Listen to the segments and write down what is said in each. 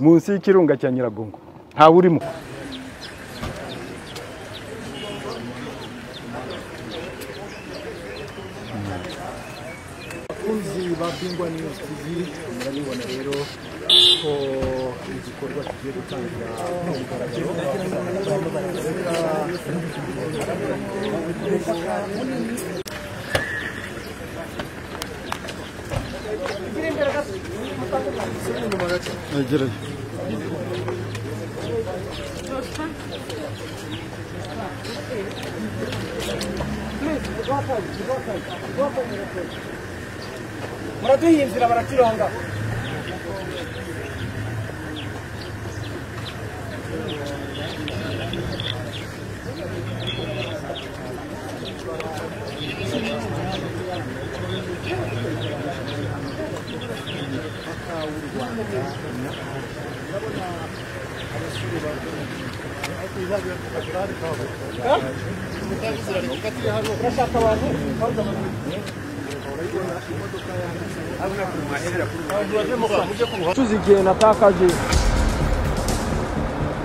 munsi y'ikirunga cya Nyiragongo ntawe urimo. Kunzi babingwa ni TV murabibona rero ko igikorwa kigiye gutangira muraduhinzira barakironga tuzigiye natakaje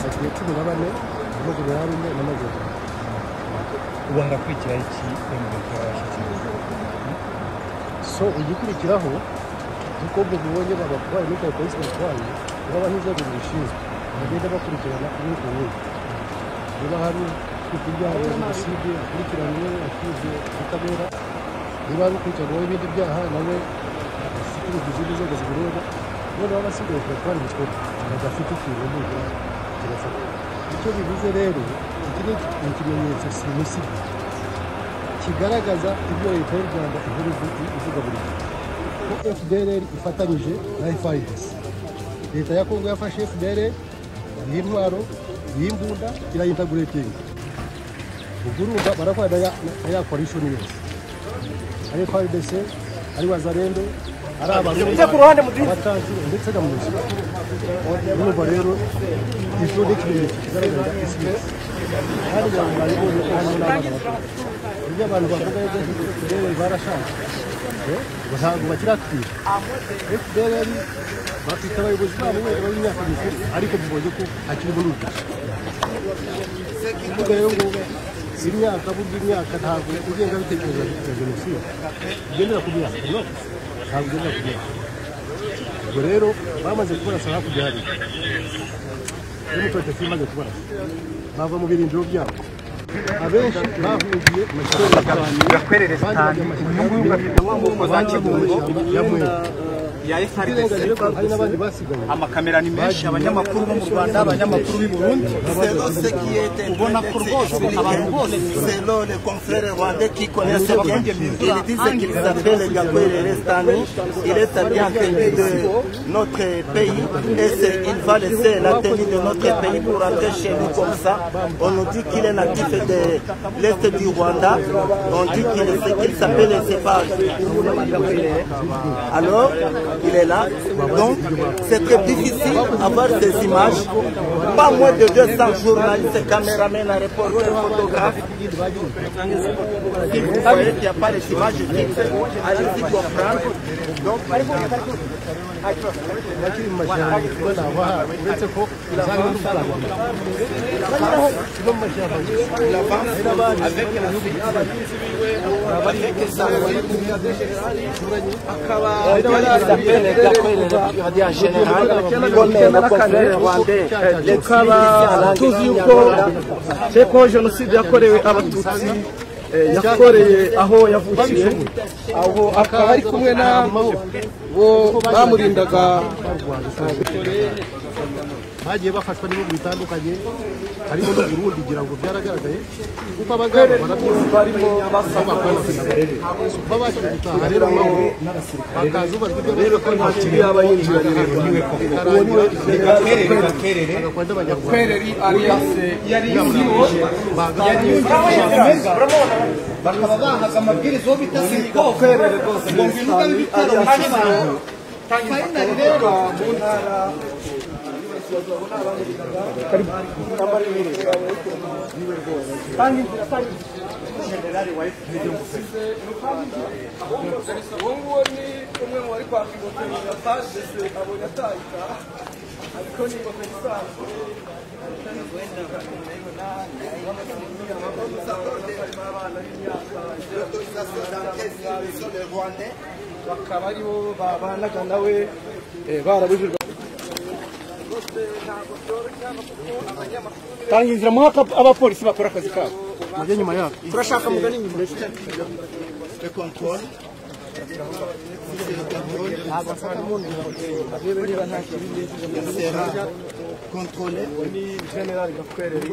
agiye 14 n'ubwo yarimo n'amaguru ubu harakurikira iki embuka yashyize so igikurikiraho uko bubonye babatwaye n'uko polisi batwaye babahize gubishinzwe bagenda bakurikirana n'uko wewe niba hari kujya jenoside akurikiranye akize utabera niba gukurikirana ibindi byaha nawe sikirigize inzego zibireba none babasigaye batwara igikorwa badafite ikintu n'ubwo kirafata icyo bivuze rero iki ni ikimenyetso simusiga kigaragaza ibyo leta y'u Rwanda ivuga buri ko FDLR ifatanyije na FARDC. Leta ya Kongo yafashe FDLR y'intwaro y'imbunda irayintaguretinga ugurumva barakwada ya coalition yose ari FARDC ari wazalendo ari abarundi ku ruhande muduhize abatanzi ndetse na muzi n'ubu rero icyo n'ikimenyetso kigaragaza isirisi hari abantu babibonye ko hano n'abana bato ibyo abantu bavuga yuko FDLR barashaka ntabwo bakirakira FDLR bafite abayobozi babo b'imyaka mikuru ariko mubonye ko akiri muri urwo kuvuga rero ngo imyaka burya imyaka ntabwo ugenda bitekereza bya jenoside ugendera ku myaka ntabwo ugendera ku myaka ubwo rero bamaze kubarasa hakurya hariya n'umuturage imaze kubarasa bava mu birindiro byabo abenshi bahungiye mu yakwerere cyane inyungu y'uko za Kibungo ya FARDC amakamera ni menshi abanyamakuru bo mu Rwanda abanyamakuru b'i Burundi ubona ko rwose abantu bose c'est le confrère rwandais qui connaît bien il disait qu'il s'appelle Gakwerere Stani il est bien tenu de notre pays et il va laisser la tenue de notre pays pour rentrer chez nous comme ça on nous dit qu'il est natif de l'est du Rwanda on dit qu'il s'appelle Sefar alors il est là, donc c'est très difficile d'avoir ces images. Pas moins de 200 journalistes, caméramens, reporters, photographes. Si vous voyez qu'il n'y a pas les images, allez-y comprendre. Donc, tukaba tuzi yuko seko jenoside yakorewe abatutsi yakoreye aho yavukiye aho akaba ari kumwe na bo bamurindaga bagiye bafashwa n'ibihugu bitandukanye harimo n'u Burundi ngira ngo byaragaragaye kuko abagabo barimo basaba babashije gutaha rero nabo bakazuba rero ko nta kibi yaba yinjira rero niwe koko Gakwerere alias yari bakaba bahaga amabwiriza yo bita siko Gakwerere rwose ngo ngwino ibitaro hano finally rero mu ntara generali wa FPR uwo ni umwe mu bari kwaka ingofero ya FARDC abonye atahita bakaba aribo babanaga nawe barabujijwe. Tanga inzira muhaka abapolisi bakora akazi kabo. Mujye nyuma yako. Turashaka mugani nyuma. Le contrôle. Contrôler. General Gakwereri,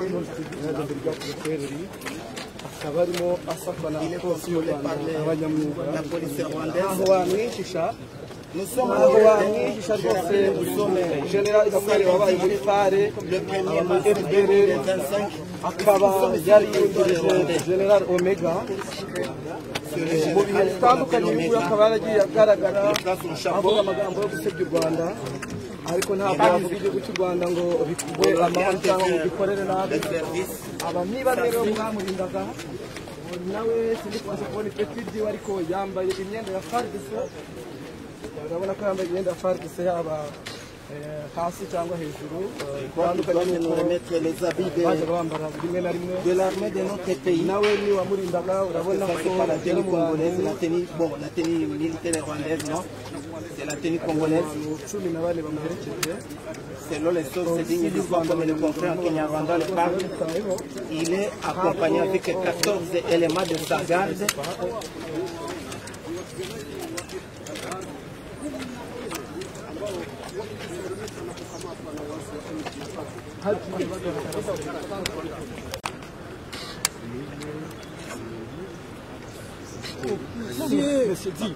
akaba arimo asakwa na polisi y'u Rwanda abanyamwuga La police rwandaise. aho bamwihisha Nous sommes aho bamwihisha rwose General Gakwereri wabaye muri fare le 1er mars FDR 2025. akaba yari yungirije General Omega mu bihe bitandukanye bihugu akaba yaragiye agaragara avuga amagambo yo gusebya u Rwanda ariko ntabwo yavuga igihugu cy'u Rwanda ngo bikugwe amahoro cyangwa ngo bikorere nabi. Aba niba rero mwamurindaga nawe sindi kuza kubona ipeti ryiwe ariko yambaye imyenda ya FARDC, urabona ko yambaye imyenda ya FARDC yaba hasi cyangwa hejuru bitandukanye Nous remettre les habits baje bambara rimwe na rimwe de l'armée de notre pays. nawe ni wamurindaga urabona ko C'est pas la tenue congolaise, la tenue, bon, la tenue militaire rwandaise, non. C'est la tenue congolaise. 14 bamuherekeje. Selon les sources dignes du soir, comme le confrère Kenyarwanda le parle, il est accompagné avec 14 éléments de sa garde. Monsieur dit.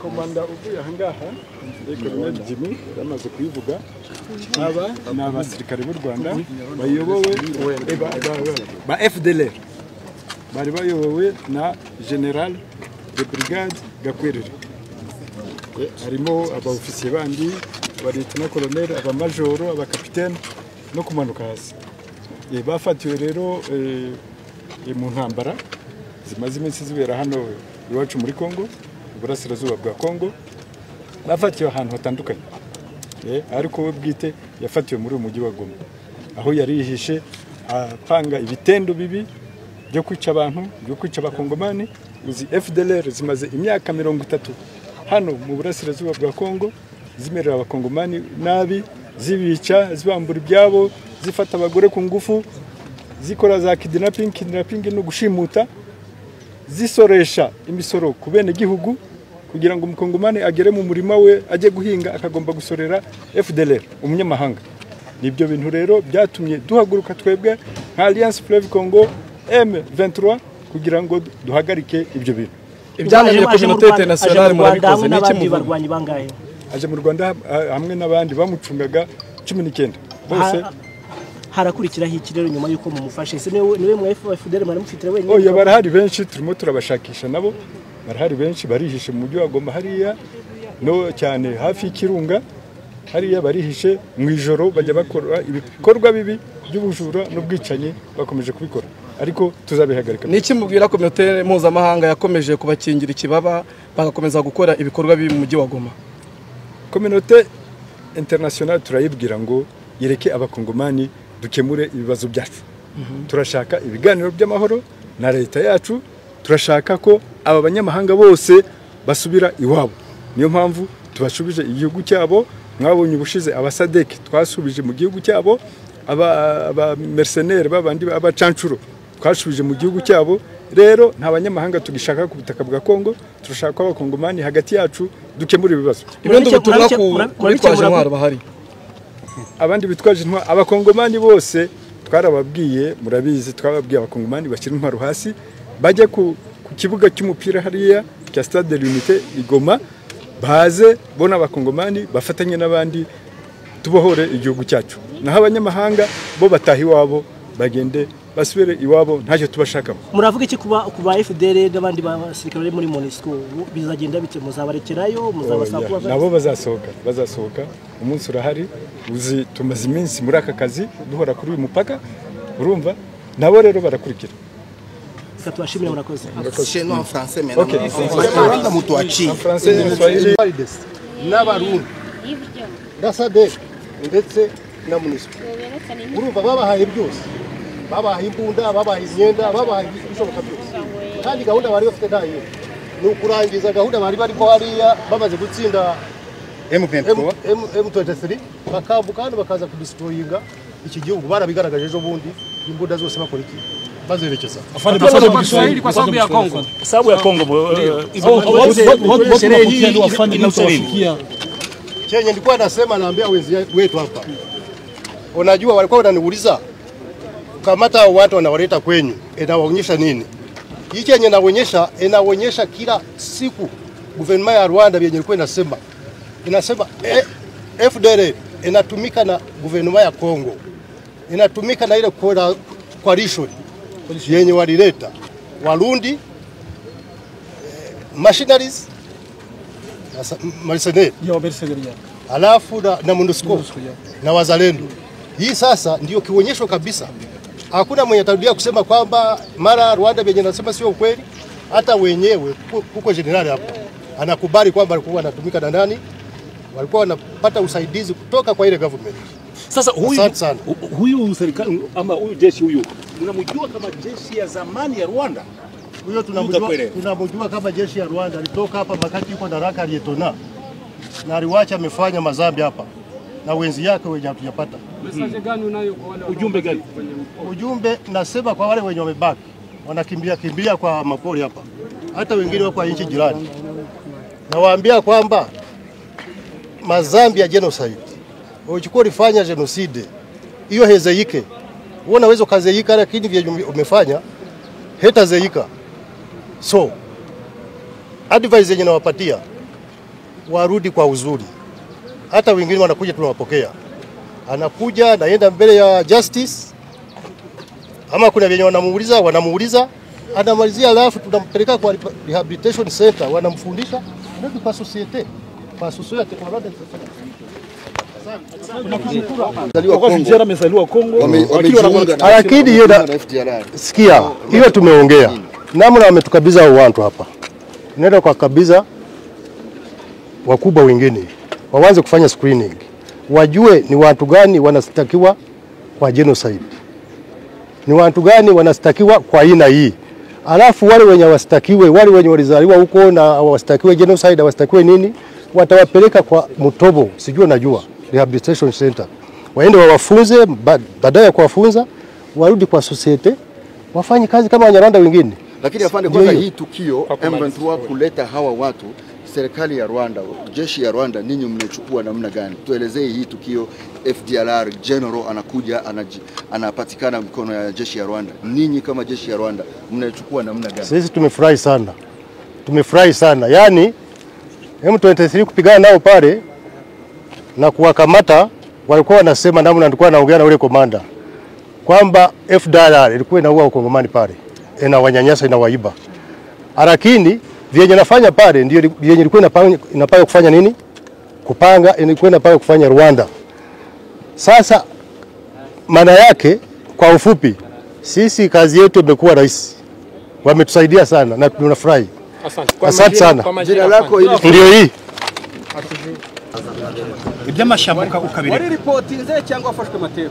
komanda uvuye ahangaha Colonel Jimmy yamaze kubivuga, aba ni abasirikare b'u Rwanda bayobowe ba FDLR, bari bayobowe na General de Brigade Gakwerere, harimo abaofisiye bandi ba Lieutenant Colonel, abamajoro, abakapitene no kumanuka hasi. Bafatiwe rero mu ntambara zimaze iminsi zibera hano iwacu muri Kongo, Burasirazuba bwa Kongo, bafatiwe ahantu hatandukanye, ariko we bwite yafatiwe muri uyu mujyi wa Goma, aho yari yihishe apanga ibitendo bibi byo kwica abantu, byo kwica abakongomani. Uzi FDLR zimaze imyaka 30 hano mu Burasirazuba bwa Kongo, zimerera abakongomani nabi, zibica, zibambura ibyabo, zifata abagore ku ngufu, zikora za kidnapping no gushimuta, zisoresha imisoro ku bene gihugu kugira ngo umukongomani agere mu murima we ajye guhinga akagomba gusorera FDLR umunyamahanga. Nibyo bintu rero byatumye duhaguruka twebwe nka Alliance Fleuve Congo M23 kugira ngo duhagarike ibyo bintu. Ibyananiye communauté internationale murabikoze n'iki mu barwanyi bangahe? Aje mu Rwanda hamwe n'abandi bamucungaga 19 bose. Harakurikiraho iki rero nyuma yuko mumufashe? Se niwe mu FDLR mari mufitire wenyine? Oya, barahari benshi, turimo turabashakisha nabo, barahari benshi barihishe mu mujyi wa Goma hariya no cyane hafi y'Ikirunga, hariya barihishe mu ijoro bajya bakora ibikorwa bibi by'ubujura n'ubwicanyi, bakomeje kubikora ariko tuzabihagarika. Niki mubwira communauté mpuzamahanga yakomeje kubakingira ikibaba bagakomeza gukora ibikorwa bibi mu mujyi wa Goma? Communauté internationale turayibwira ngo yereke abakongomani dukemure ibibazo byacu. Turashaka ibiganiro by'amahoro na leta yacu turashaka ko aba banyamahanga bose basubira iwabo. Niyo mpamvu tubashubije igihugu cyabo. Mwabonye ubushize abasadeki twasubije mu gihugu cyabo, aba mercenaires babandi abacancuro twashubije mu gihugu cyabo. Rero nta banyamahanga tugishaka ku butaka bwa Kongo, turashaka abakongomani hagati yacu dukemura ibibazo. Ibindi butumwa ku bitwaje intwaro bahari. Abandi bitwaje intwaro, abakongomani bose twarababwiye, murabizi twababwiye abakongomani bashyira intwaro hasi, bajye ku kibuga cy'umupira hariya cya Stade de l'Unité Igoma, baze bona abakongomani bafatanye n'abandi tubohore igihugu cyacu. Naho abanyamahanga bo batahi wabo bagende basubire iwabo ntacyo tubashaka. Muravuga iki kuba FDL n'abandi basirikare muri MONUSCO bizagenda bite? Muzabarekerayo, muzabasaba? Nabo bazasohoka umunsi urahari, uzi tumaze iminsi muri aka kazi duhora kuri uyu mupaka, urumva nabo rero barakurikira. Tukabashimira, murakoze. Chez nous en français maintenant. OK. En français ni Swahili. N'abarundi Dasadek ndetse na MONUSCO urumva babahaye byose, babahaye imbunda, babahaye imyenda, babahaye ibishoboka byose, kandi gahunda bari bafite nayo ni ukurangiza gahunda bari bariko hariya bamaze gutsinda M23 bakambuka hano bakaza kudistroyinga iki gihugu. Barabigaragaje ejo bundi, imbunda zose bakora iki bazerekeza Kiswahili kwa sababu ya Kongo. Sababu ya Kongo. Chenye nilikuwa nasema, naambia wenzi wetu hapa, unajua walikuwa wananiuliza kamata watu wanawaleta kwenyu inawaonyesha nini? Hii chenye inaonyesha kila siku gouvernement ya Rwanda yenye ilikuwa inasema FDL inatumika na gouvernement ya Kongo, inatumika na ile coalition yenye walileta Warundi, machineries, mercenaries, alafu na MONUSCO na wazalendo. Hii sasa ndio kionyesho kabisa. Hakuna mwenye atarudia kusema kwamba mara Rwanda yenye nasema sio ukweli. Hata wenyewe kuko generali hapo anakubali kwamba walikuwa wanatumika na nani, walikuwa wanapata usaidizi kutoka kwa ile government. Sasa huyu serikali ama huyu jeshi huyu unamjua kama jeshi ya zamani ya Rwanda? Huyo tunamjua kama jeshi ya Rwanda. Alitoka hapa wakati yuko daraka aliyetona na aliwacha amefanya mazambi hapa na wenzi yake wenye hatujapata. Message gani unayo kwa wale? Ujumbe gani? Ujumbe nasema kwa wale wenye wamebaki kimbia kwa mapori hapa, hata wengine wako nchi jirani, nawaambia kwamba mazambi ya genocide uchukua rifanya genocide hiyo hezeike. Uona wewe kazeika, lakini vile umefanya heta zeika. So advice yenye nawapatia warudi kwa uzuri. Hata wengine wanakuja tunawapokea, anakuja naenda mbele ya justice, ama kuna wenye wanamuuliza anamalizia, alafu tunampeleka kwa rehabilitation center, wanamfundisha ndio kwa society kwa Rwanda. Amezaliwa Kongo, lakini hiyo sikia, hiyo tumeongea namna wametukabidha watu hapa, nenda kwa kabisa wakubwa wengine waanze kufanya screening, wajue ni watu gani wanastakiwa kwa genocide, ni watu gani wanastakiwa kwa aina hii. Alafu wale wenye wastakiwe, wale wenye walizaliwa huko na wastakiwe genocide, wastakiwe nini, watawapeleka kwa Mutobo, sijui najua rehabilitation center, waende wawafunze, baadaye ya kuwafunza warudi kwa society wafanye kazi kama Wanyarwanda wengine. Lakini afande, kwanza hii tukio M23 kuleta hawa watu, serikali ya Rwanda, jeshi ya Rwanda, ninyi mnachukua namna gani? Tuelezee hii tukio. FDLR general anakuja anapatikana mkono ya jeshi ya Rwanda, ninyi kama jeshi ya Rwanda mnachukua namna gani? Sisi tumefurahi sana, yani M23 kupigana nao pale na kuwakamata, walikuwa wanasema namna nilikuwa naongea na ule komanda kwamba FDLR ilikuwa inaua Wakongomani pale, inawanyanyasa, inawaiba. Lakini vyenye nafanya pale ndio vyenye ilikuwa inapanga kufanya nini? Kupanga, ilikuwa inapanga kufanya Rwanda. Sasa maana yake kwa ufupi, sisi kazi yetu imekuwa rahisi. Wametusaidia sana na tunafurahi. Asante sana. Jina lako ndio hii. Iby'amashyamba ukabireka. Wari reportinze cyangwa afashwe matero?